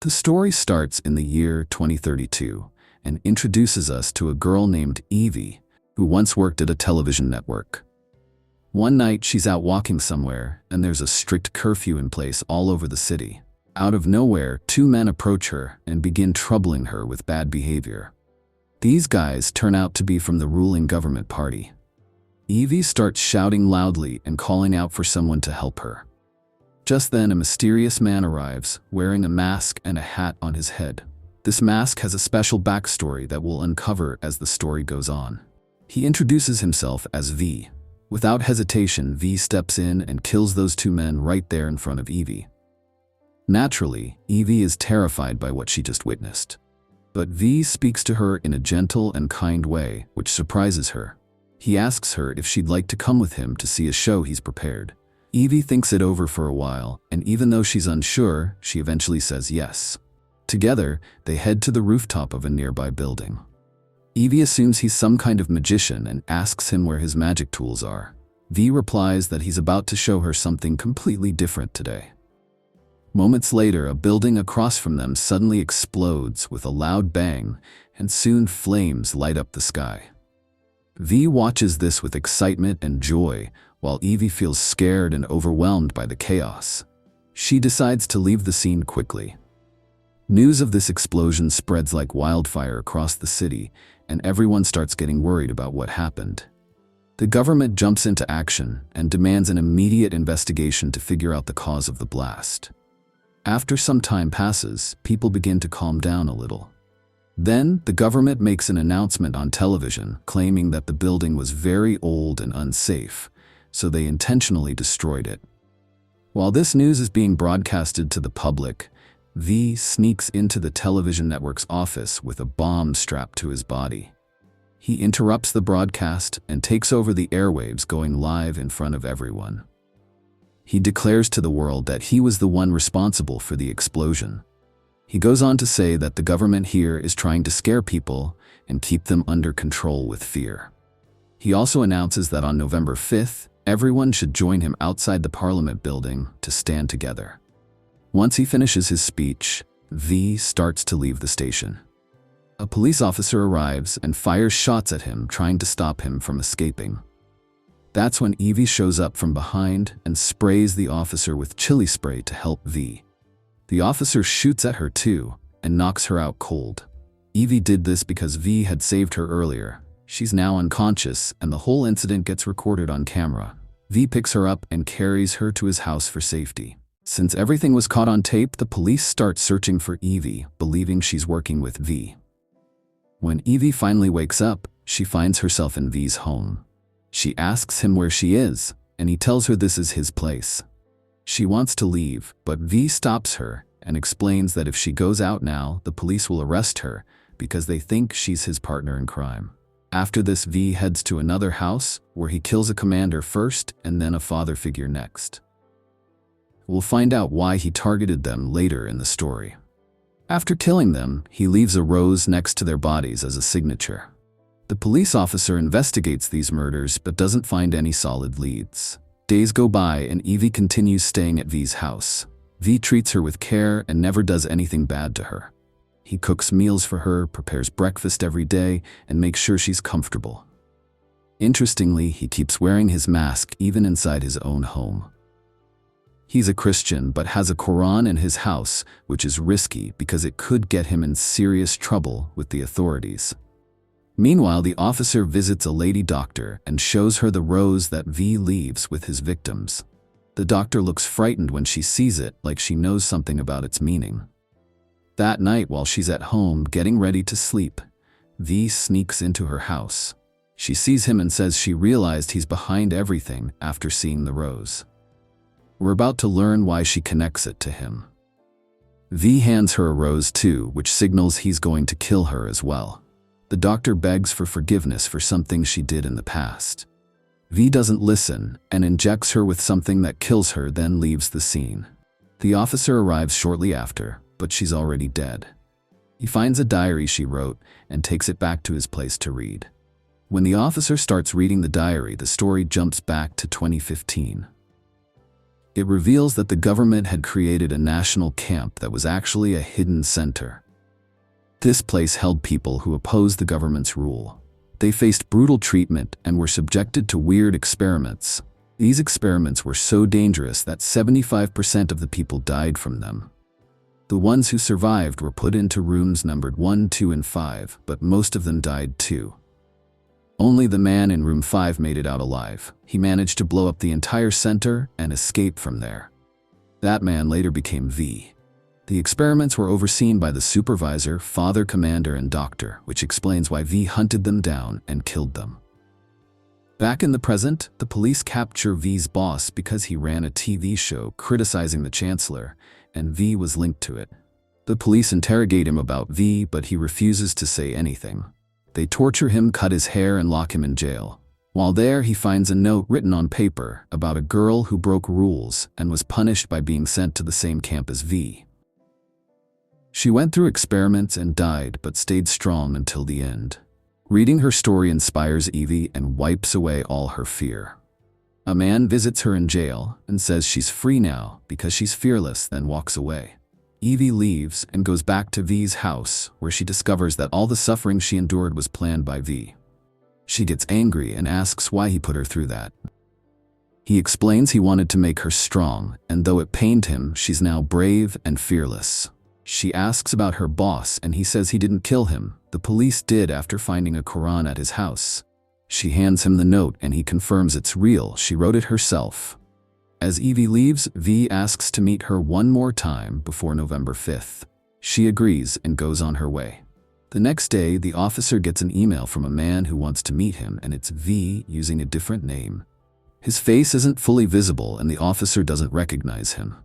The story starts in the year 2032 and introduces us to a girl named Eevee, who once worked at a television network. One night she's out walking somewhere, and there's a strict curfew in place all over the city. Out of nowhere, two men approach her and begin troubling her with bad behavior. These guys turn out to be from the ruling government party. Eevee starts shouting loudly and calling out for someone to help her. Just then, a mysterious man arrives, wearing a mask and a hat on his head. This mask has a special backstory that we'll uncover as the story goes on. He introduces himself as V. Without hesitation, V steps in and kills those two men right there in front of Eevee. Naturally, Eevee is terrified by what she just witnessed. But V speaks to her in a gentle and kind way, which surprises her. He asks her if she'd like to come with him to see a show he's prepared. Eevee thinks it over for a while, and even though she's unsure, she eventually says yes. Together, they head to the rooftop of a nearby building. Eevee assumes he's some kind of magician and asks him where his magic tools are. V replies that he's about to show her something completely different today. Moments later, a building across from them suddenly explodes with a loud bang, and soon flames light up the sky. V watches this with excitement and joy, while Eevee feels scared and overwhelmed by the chaos. She decides to leave the scene quickly. News of this explosion spreads like wildfire across the city, and everyone starts getting worried about what happened. The government jumps into action and demands an immediate investigation to figure out the cause of the blast. After some time passes, people begin to calm down a little. Then, the government makes an announcement on television claiming that the building was very old and unsafe, so they intentionally destroyed it. While this news is being broadcasted to the public, V sneaks into the television network's office with a bomb strapped to his body. He interrupts the broadcast and takes over the airwaves, going live in front of everyone. He declares to the world that he was the one responsible for the explosion. He goes on to say that the government here is trying to scare people and keep them under control with fear. He also announces that on November 5th, everyone should join him outside the Parliament building to stand together. Once he finishes his speech, V starts to leave the station. A police officer arrives and fires shots at him, trying to stop him from escaping. That's when Eevee shows up from behind and sprays the officer with chili spray to help V. The officer shoots at her too and knocks her out cold. Eevee did this because V had saved her earlier. She's now unconscious, and the whole incident gets recorded on camera. V picks her up and carries her to his house for safety. Since everything was caught on tape, the police start searching for Eevee, believing she's working with V. When Eevee finally wakes up, she finds herself in V's home. She asks him where she is, and he tells her this is his place. She wants to leave, but V stops her and explains that if she goes out now, the police will arrest her because they think she's his partner in crime. After this, V heads to another house where he kills a commander first and then a father figure next. We'll find out why he targeted them later in the story. After killing them, he leaves a rose next to their bodies as a signature. The police officer investigates these murders but doesn't find any solid leads. Days go by and Eevee continues staying at V's house. V treats her with care and never does anything bad to her. He cooks meals for her, prepares breakfast every day, and makes sure she's comfortable. Interestingly, he keeps wearing his mask even inside his own home. He's a Christian but has a Quran in his house, which is risky because it could get him in serious trouble with the authorities. Meanwhile, the officer visits a lady doctor and shows her the rose that V leaves with his victims. The doctor looks frightened when she sees it, like she knows something about its meaning. That night, while she's at home getting ready to sleep, V sneaks into her house. She sees him and says she realized he's behind everything after seeing the rose. We're about to learn why she connects it to him. V hands her a rose too, which signals he's going to kill her as well. The doctor begs for forgiveness for something she did in the past. V doesn't listen and injects her with something that kills her, then leaves the scene. The officer arrives shortly after, but she's already dead. He finds a diary she wrote and takes it back to his place to read. When the officer starts reading the diary, the story jumps back to 2015. It reveals that the government had created a national camp that was actually a hidden center. This place held people who opposed the government's rule. They faced brutal treatment and were subjected to weird experiments. These experiments were so dangerous that 75% of the people died from them. The ones who survived were put into rooms numbered 1, 2, and 5, but most of them died too. Only the man in room 5 made it out alive. He managed to blow up the entire center and escape from there. That man later became V. The experiments were overseen by the supervisor, father, commander, and doctor, which explains why V hunted them down and killed them. Back in the present, the police capture V's boss because he ran a TV show criticizing the chancellor, and V was linked to it. The police interrogate him about V, but he refuses to say anything. They torture him, cut his hair, and lock him in jail. While there, he finds a note written on paper about a girl who broke rules and was punished by being sent to the same camp as V. She went through experiments and died, but stayed strong until the end. Reading her story inspires Eevee and wipes away all her fear. A man visits her in jail and says she's free now because she's fearless, then walks away. Eevee leaves and goes back to V's house, where she discovers that all the suffering she endured was planned by V. She gets angry and asks why he put her through that. He explains he wanted to make her strong, and though it pained him, she's now brave and fearless. She asks about her boss, and he says he didn't kill him. The police did after finding a Quran at his house. She hands him the note and he confirms it's real. She wrote it herself. As Eevee leaves, V asks to meet her one more time before November 5th. She agrees and goes on her way. The next day, the officer gets an email from a man who wants to meet him, and it's V using a different name. His face isn't fully visible and the officer doesn't recognize him.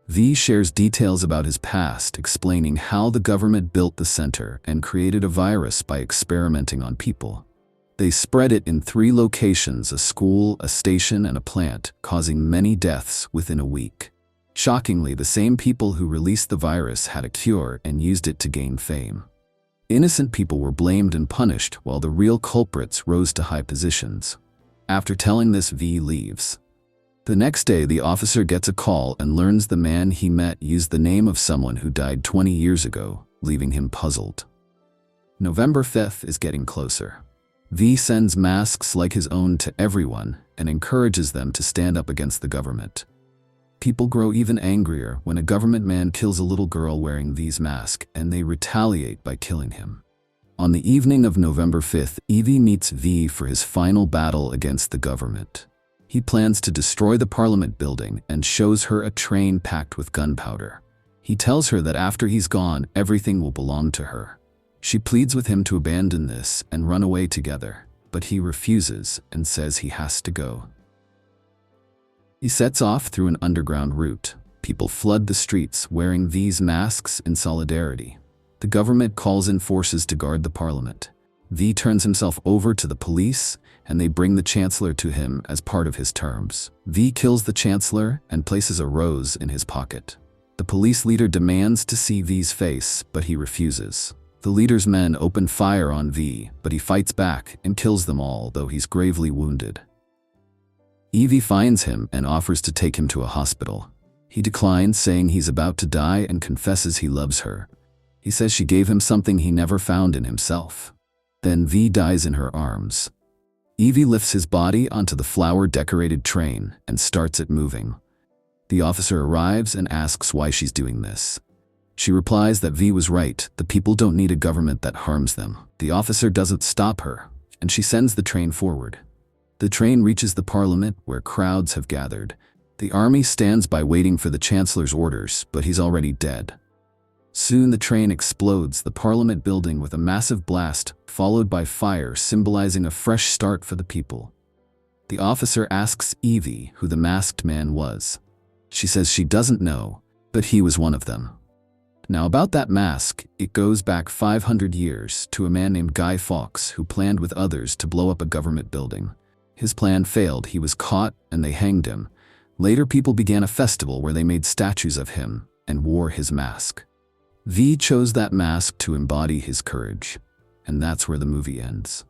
V shares details about his past, explaining how the government built the center and created a virus by experimenting on people. They spread it in 3 locations: a school, a station, and a plant, causing many deaths within a week. Shockingly, the same people who released the virus had a cure and used it to gain fame. Innocent people were blamed and punished, while the real culprits rose to high positions. After telling this, V leaves. The next day, the officer gets a call and learns the man he met used the name of someone who died 20 years ago, leaving him puzzled. November 5th is getting closer. V sends masks like his own to everyone and encourages them to stand up against the government. People grow even angrier when a government man kills a little girl wearing V's mask, and they retaliate by killing him. On the evening of November 5th, Eevee meets V for his final battle against the government. He plans to destroy the Parliament building and shows her a train packed with gunpowder. He tells her that after he's gone, everything will belong to her. She pleads with him to abandon this and run away together, but he refuses and says he has to go. He sets off through an underground route. People flood the streets wearing V's masks in solidarity. The government calls in forces to guard the Parliament. V turns himself over to the police, and they bring the Chancellor to him as part of his terms. V kills the Chancellor and places a rose in his pocket. The police leader demands to see V's face, but he refuses. The leader's men open fire on V, but he fights back and kills them all, though he's gravely wounded. Eevee finds him and offers to take him to a hospital. He declines, saying he's about to die, and confesses he loves her. He says she gave him something he never found in himself. Then V dies in her arms. Eevee lifts his body onto the flower-decorated train and starts it moving. The officer arrives and asks why she's doing this. She replies that V was right, the people don't need a government that harms them. The officer doesn't stop her, and she sends the train forward. The train reaches the Parliament, where crowds have gathered. The army stands by waiting for the Chancellor's orders, but he's already dead. Soon the train explodes the Parliament building with a massive blast, followed by fire symbolizing a fresh start for the people. The officer asks Eevee who the masked man was. She says she doesn't know, but he was one of them. Now about that mask, it goes back 500 years to a man named Guy Fawkes who planned with others to blow up a government building. His plan failed, he was caught, and they hanged him. Later people began a festival where they made statues of him and wore his mask. V chose that mask to embody his courage, and that's where the movie ends.